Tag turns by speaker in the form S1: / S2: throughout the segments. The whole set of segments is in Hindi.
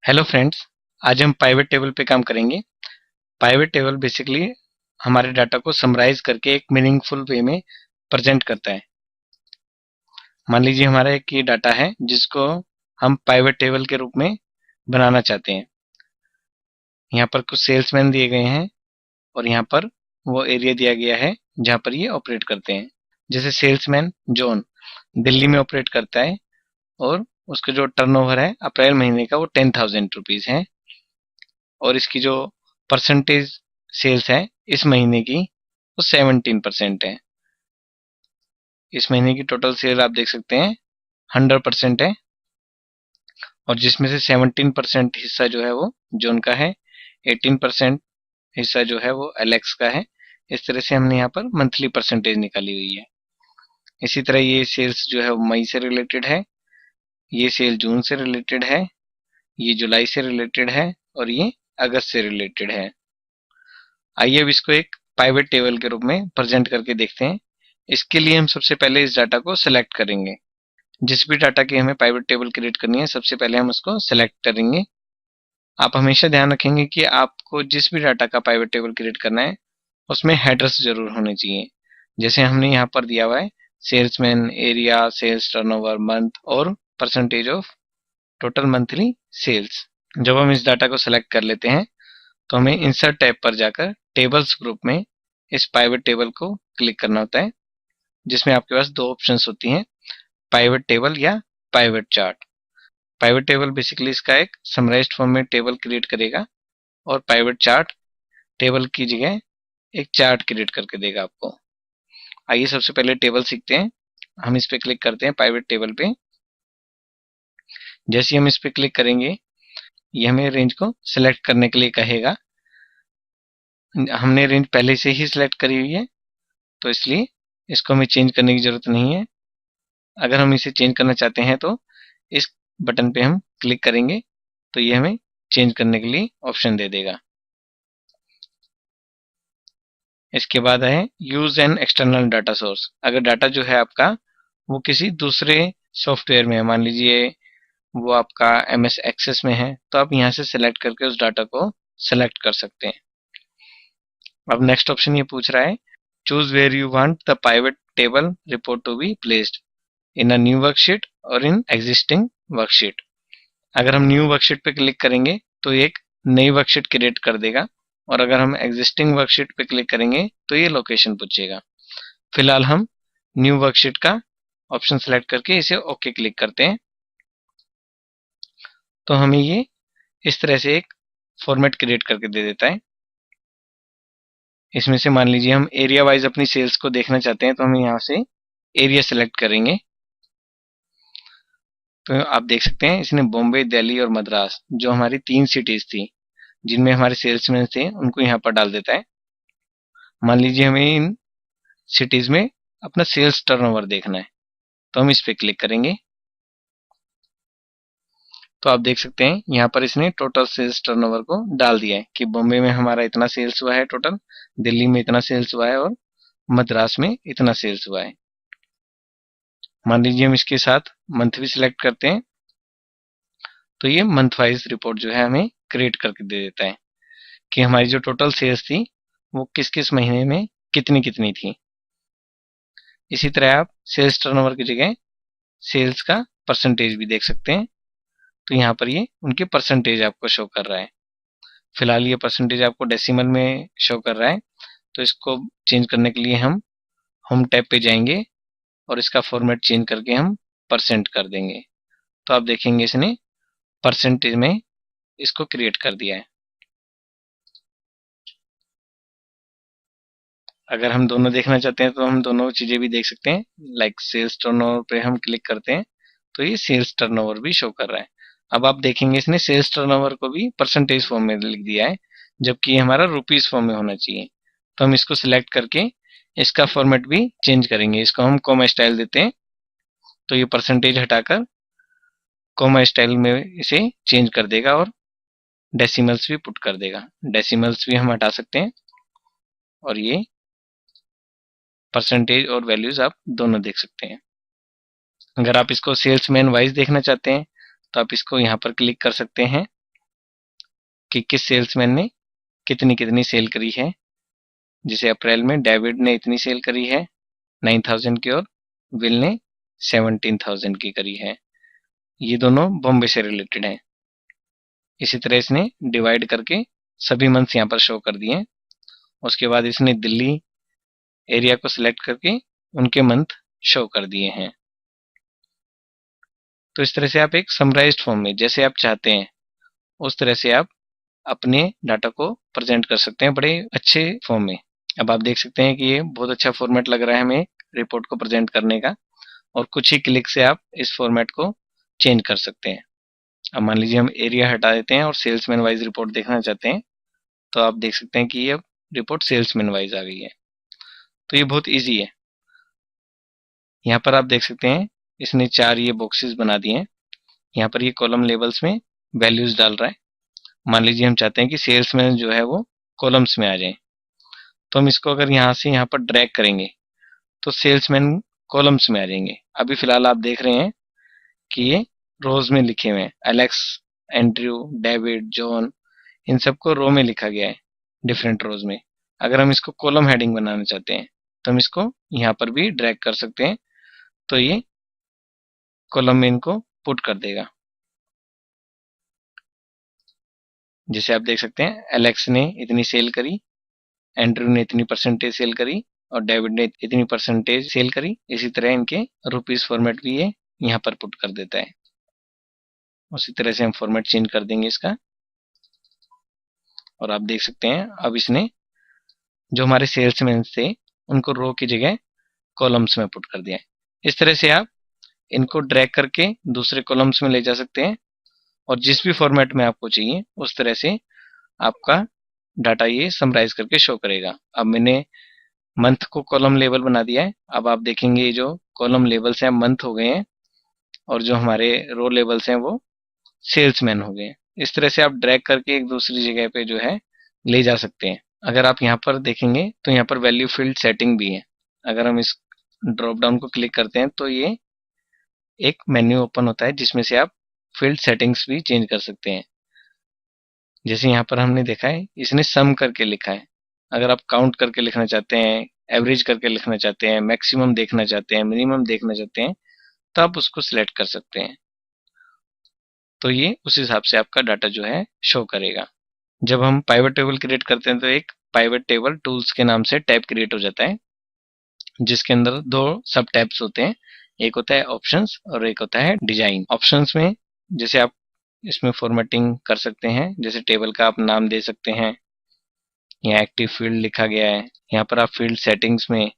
S1: हेलो फ्रेंड्स, आज हम पाइवट टेबल पे काम करेंगे। पाइवट टेबल बेसिकली हमारे डाटा को समराइज करके एक मीनिंगफुल वे में प्रेजेंट करता है। मान लीजिए हमारा एक ये डाटा है जिसको हम पाइवट टेबल के रूप में बनाना चाहते हैं। यहाँ पर कुछ सेल्समैन दिए गए हैं और यहाँ पर वो एरिया दिया गया है जहाँ पर ये ऑपरेट करते हैं। जैसे सेल्समैन जॉन दिल्ली में ऑपरेट करता है और उसका जो टर्नओवर है अप्रैल महीने का वो 10,000 रुपीज है और इसकी जो परसेंटेज सेल्स है इस महीने की वो 17% है। इस महीने की टोटल सेल आप देख सकते हैं 100% है और जिसमें से 17% हिस्सा जो है वो जोन का है, 18% हिस्सा जो है वो एलेक्स का है। इस तरह से हमने यहाँ पर मंथली परसेंटेज निकाली हुई है। इसी तरह ये सेल्स जो है वो मई से रिलेटेड है, ये सेल जून से रिलेटेड है, ये जुलाई से रिलेटेड है और ये अगस्त से रिलेटेड है। आइए अब इसको एक पाइवट टेबल के रूप में प्रेजेंट करके देखते हैं। इसके लिए हम सबसे पहले इस डाटा को सिलेक्ट करेंगे। जिस भी डाटा की हमें पाइवट टेबल क्रिएट करनी है सबसे पहले हम उसको सिलेक्ट करेंगे। आप हमेशा ध्यान रखेंगे कि आपको जिस भी डाटा का पाइवट टेबल क्रिएट करना है उसमें हेडर्स जरूर होने चाहिए। जैसे हमने यहाँ पर दिया हुआ है salesman, area, sales turnover, month और percentage of total monthly sales. जब हम इस डाटा को सिलेक्ट कर लेते हैं तो हमें इंसर्ट टैब पर जाकर टेबल्स ग्रुप में इस पाइवट टेबल को क्लिक करना होता है, जिसमें आपके पास दो ऑप्शंस होती हैं, पाइवट टेबल या pivot chart. Pivot table basically इसका एक समराइज्ड फॉर्म में टेबल क्रिएट करेगा और पाइवट चार्ट टेबल की जगह एक चार्ट क्रिएट करके देगा आपको। आइए सबसे पहले टेबल सीखते हैं। हम इस पे क्लिक करते हैं पाइवट टेबल पे। जैसे ही हम इस पे क्लिक करेंगे ये हमें रेंज को सिलेक्ट करने के लिए कहेगा। हमने रेंज पहले से ही सिलेक्ट करी हुई है तो इसलिए इसको हमें चेंज करने की जरूरत नहीं है। अगर हम इसे चेंज करना चाहते हैं तो इस बटन पे हम क्लिक करेंगे तो ये हमें चेंज करने के लिए ऑप्शन दे देगा। इसके बाद है use an external data source. अगर डाटा जो है आपका वो किसी दूसरे सॉफ्टवेयर में है, मान लीजिए वो आपका MS एक्सेस में है, तो आप यहाँ से सिलेक्ट करके उस डाटा को सिलेक्ट कर सकते हैं। अब नेक्स्ट ऑप्शन ये पूछ रहा है choose where you want the pivot table report to be placed, in a new worksheet और इन एग्जिस्टिंग वर्कशीट। अगर हम न्यू वर्कशीट पे क्लिक करेंगे तो एक नई वर्कशीट क्रिएट कर देगा और अगर हम एग्जिस्टिंग वर्कशीट पे क्लिक करेंगे तो ये लोकेशन पूछेगा। फिलहाल हम न्यू वर्कशीट का ऑप्शन सेलेक्ट करके इसे ओके क्लिक करते हैं तो हमें ये इस तरह से एक फॉर्मेट क्रिएट करके दे देता है। इसमें से मान लीजिए हम एरिया वाइज अपनी सेल्स को देखना चाहते हैं तो हम यहाँ से एरिया सेलेक्ट करेंगे। तो आप देख सकते हैं इसने बॉम्बे, दिल्ली और मद्रास जो हमारी 3 सिटीज थी जिनमें हमारे सेल्समैन थे उनको यहाँ पर डाल देता है। मान लीजिए हमें इन सिटीज में अपना सेल्स टर्नओवर देखना है तो हम इस पे क्लिक करेंगे तो आप देख सकते हैं यहाँ पर इसने टोटल सेल्स टर्नओवर को डाल दिया है कि बॉम्बे में हमारा इतना सेल्स हुआ है टोटल, दिल्ली में इतना सेल्स हुआ है और मद्रास में इतना सेल्स हुआ है। मान लीजिए हम इसके साथ मंथ भी सिलेक्ट करते हैं तो ये मंथ वाइज रिपोर्ट जो है हमें क्रिएट करके दे देता है कि हमारी जो टोटल सेल्स थी वो किस किस महीने में कितनी कितनी थी। इसी तरह आप सेल्स टर्नओवर की जगह सेल्स का परसेंटेज भी देख सकते हैं तो यहाँ पर ये उनके परसेंटेज आपको शो कर रहा है। फिलहाल ये परसेंटेज आपको डेसिमल में शो कर रहा है तो इसको चेंज करने के लिए हम होम टैब पे जाएंगे और इसका फॉर्मेट चेंज करके हम परसेंट कर देंगे तो आप देखेंगे इसने परसेंटेज में इसको क्रिएट कर दिया है। अगर हम दोनों देखना चाहते हैं तो हम दोनों चीजें भी देख सकते हैं। लाइक सेल्स टर्नओवर पे हम क्लिक करते हैं तो ये सेल्स टर्नओवर भी शो कर रहा है। अब आप देखेंगे इसने सेल्स टर्नओवर को भी परसेंटेज फॉर्म में लिख दिया है जबकि ये हमारा रुपीज फॉर्म में होना चाहिए। तो हम इसको सिलेक्ट करके इसका फॉर्मेट भी चेंज करेंगे। इसको हम कॉमा स्टाइल देते हैं तो ये परसेंटेज हटाकर कॉमा स्टाइल में इसे चेंज कर देगा और डेसिमल्स भी पुट कर देगा। डेसिमल्स भी हम हटा सकते हैं और ये परसेंटेज और वैल्यूज आप दोनों देख सकते हैं। अगर आप इसको सेल्समैन वाइज देखना चाहते हैं तो आप इसको यहाँ पर क्लिक कर सकते हैं कि किस सेल्समैन ने कितनी कितनी सेल करी है। जैसे अप्रैल में डेविड ने इतनी सेल करी है 9,000 की, और विल ने 17,000 की करी है। ये दोनों बॉम्बे से रिलेटेड हैं। इसी तरह इसने डिवाइड करके सभी मंथ्स यहाँ पर शो कर दिए हैं। उसके बाद इसने दिल्ली एरिया को सिलेक्ट करके उनके मंथ शो कर दिए हैं। तो इस तरह से आप एक समराइज्ड फॉर्म में जैसे आप चाहते हैं उस तरह से आप अपने डाटा को प्रेजेंट कर सकते हैं बड़े अच्छे फॉर्म में। अब आप देख सकते हैं कि ये बहुत अच्छा फॉर्मेट लग रहा है हमें रिपोर्ट को प्रेजेंट करने का, और कुछ ही क्लिक से आप इस फॉर्मेट को चेंज कर सकते हैं। अब मान लीजिए हम एरिया हटा देते हैं और सेल्समैन वाइज रिपोर्ट देखना चाहते हैं, तो आप देख सकते हैं कि ये रिपोर्ट सेल्समैन वाइज आ गई है। तो ये बहुत ईजी है। यहाँ पर आप देख सकते हैं इसने 4 ये बॉक्सेस बना दिए हैं। यहाँ पर ये कॉलम लेबल्स में वैल्यूज डाल रहा है। मान लीजिए हम चाहते हैं कि सेल्समैन जो है वो कॉलम्स में आ जाए, तो हम इसको अगर यहाँ से यहाँ पर ड्रैग करेंगे तो सेल्समैन कॉलम्स में आ जाएंगे। अभी फिलहाल आप देख रहे हैं कि ये रोज में लिखे हुए हैं, एलेक्स, एंड्रयू, डेविड, जॉन, इन सबको रो में लिखा गया है डिफरेंट रोज में। अगर हम इसको कॉलम हेडिंग बनाना चाहते हैं तो हम इसको यहाँ पर भी ड्रैग कर सकते हैं, तो ये कॉलम में इनको पुट कर देगा। जैसे आप देख सकते हैं एलेक्स ने इतनी सेल करी, एंड्रयू ने इतनी परसेंटेज सेल करी, और डेविड ने इतनी परसेंटेज सेल करी। इसी तरह इनके रुपीस फॉर्मेट भी ये यहाँ पर पुट कर देता है। उसी तरह से हम फॉर्मेट चेंज कर देंगे इसका, और आप देख सकते हैं अब इसने जो हमारे सेल्समैन थे उनको रो की जगह कॉलम्स में पुट कर दिया है। इस तरह से आप इनको ड्रैग करके दूसरे कॉलम्स में ले जा सकते हैं, और जिस भी फॉर्मेट में आपको चाहिए उस तरह से आपका डाटा ये समराइज करके शो करेगा। अब मैंने मंथ को कॉलम लेबल बना दिया है। अब आप देखेंगे ये जो कॉलम लेबल्स हैं मंथ हो गए हैं, और जो हमारे रो लेबल्स हैं वो सेल्समैन हो गए हैं। इस तरह से आप ड्रैग करके एक दूसरी जगह पे जो है ले जा सकते हैं। अगर आप यहाँ पर देखेंगे तो यहाँ पर वैल्यू फील्ड सेटिंग भी है। अगर हम इस ड्रॉप डाउन को क्लिक करते हैं तो ये एक मेन्यू ओपन होता है जिसमें से आप फील्ड सेटिंग्स भी चेंज कर सकते हैं। जैसे यहाँ पर हमने देखा है इसने सम करके लिखा है। अगर आप काउंट करके लिखना चाहते हैं, एवरेज करके लिखना चाहते हैं, मैक्सिमम देखना चाहते हैं, मिनिमम देखना चाहते हैं, तो आप उसको सिलेक्ट कर सकते हैं। तो ये उस हिसाब से आपका डाटा जो है शो करेगा। जब हम पाइवट टेबल क्रिएट करते हैं तो एक पाइवट टेबल टूल्स के नाम से टैब क्रिएट हो जाता है, जिसके अंदर 2 सब टैब्स होते हैं। एक होता है ऑप्शंस और एक होता है डिजाइन। ऑप्शंस में जैसे आप इसमें फॉर्मेटिंग कर सकते हैं, जैसे टेबल का आप नाम दे सकते हैं, यहाँ एक्टिव फील्ड लिखा गया है। यहाँ पर आप फील्ड सेटिंग्स में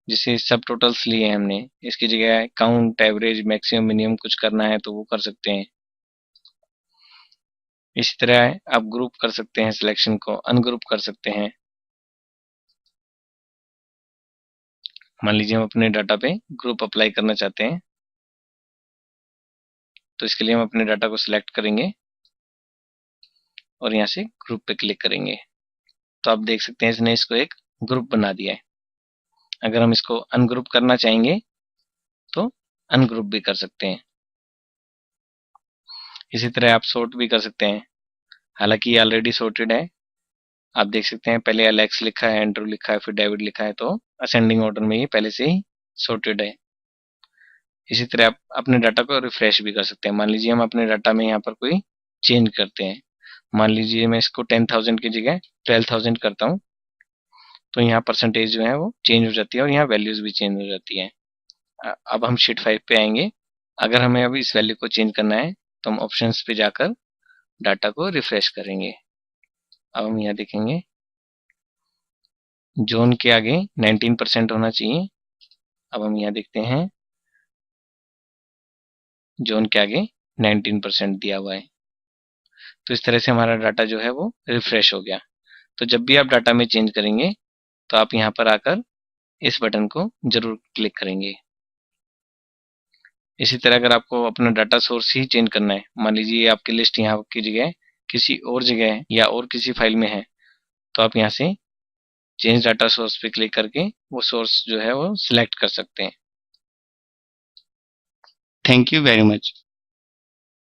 S1: जैसे सब टोटल्स लिए हैं हमने, इसकी जगह काउंट, एवरेज, मैक्सिमम, मिनिमम कुछ करना है तो वो कर सकते हैं। इसी तरह आप ग्रुप कर सकते हैं, सिलेक्शन को अनग्रुप कर सकते हैं। मान लीजिए हम अपने डाटा पे ग्रुप अप्लाई करना चाहते हैं, तो इसके लिए हम अपने डाटा को सिलेक्ट करेंगे और यहाँ से ग्रुप पे क्लिक करेंगे। तो आप देख सकते हैं इसने इसको एक ग्रुप बना दिया है। अगर हम इसको अनग्रुप करना चाहेंगे तो अनग्रुप भी कर सकते हैं। इसी तरह आप सॉर्ट भी कर सकते हैं, हालांकि ये ऑलरेडी सॉर्टेड है। आप देख सकते हैं पहले एलेक्स लिखा है, एंड्रू लिखा है, फिर डेविड लिखा है, तो असेंडिंग ऑर्डर में ये पहले से ही सॉर्टेड है। इसी तरह आप अपने डाटा को रिफ्रेश भी कर सकते हैं। मान लीजिए हम अपने डाटा में यहाँ पर कोई चेंज करते हैं। मान लीजिए मैं इसको 10,000 की जगह 12,000 करता हूँ, तो यहाँ परसेंटेज जो है वो चेंज हो जाती है और यहाँ वैल्यूज भी चेंज हो जाती है। अब हम शीट 5 पे आएंगे। अगर हमें अब इस वैल्यू को चेंज करना है तो हम ऑप्शंस पे जाकर डाटा को रिफ्रेश करेंगे। अब हम यहाँ देखेंगे जोन के आगे 19% होना चाहिए। अब हम यहाँ देखते हैं जोन के आगे 19% दिया हुआ है। तो इस तरह से हमारा डाटा जो है वो रिफ्रेश हो गया। तो जब भी आप डाटा में चेंज करेंगे तो आप यहाँ पर आकर इस बटन को जरूर क्लिक करेंगे। इसी तरह अगर आपको अपना डाटा सोर्स ही चेंज करना है, मान लीजिए आपकी लिस्ट यहाँ की जगह किसी और जगह है या और किसी फाइल में है, तो आप यहाँ से चेंज डाटा सोर्स पे क्लिक करके वो सोर्स जो है वो सिलेक्ट कर सकते हैं। Thank you very much.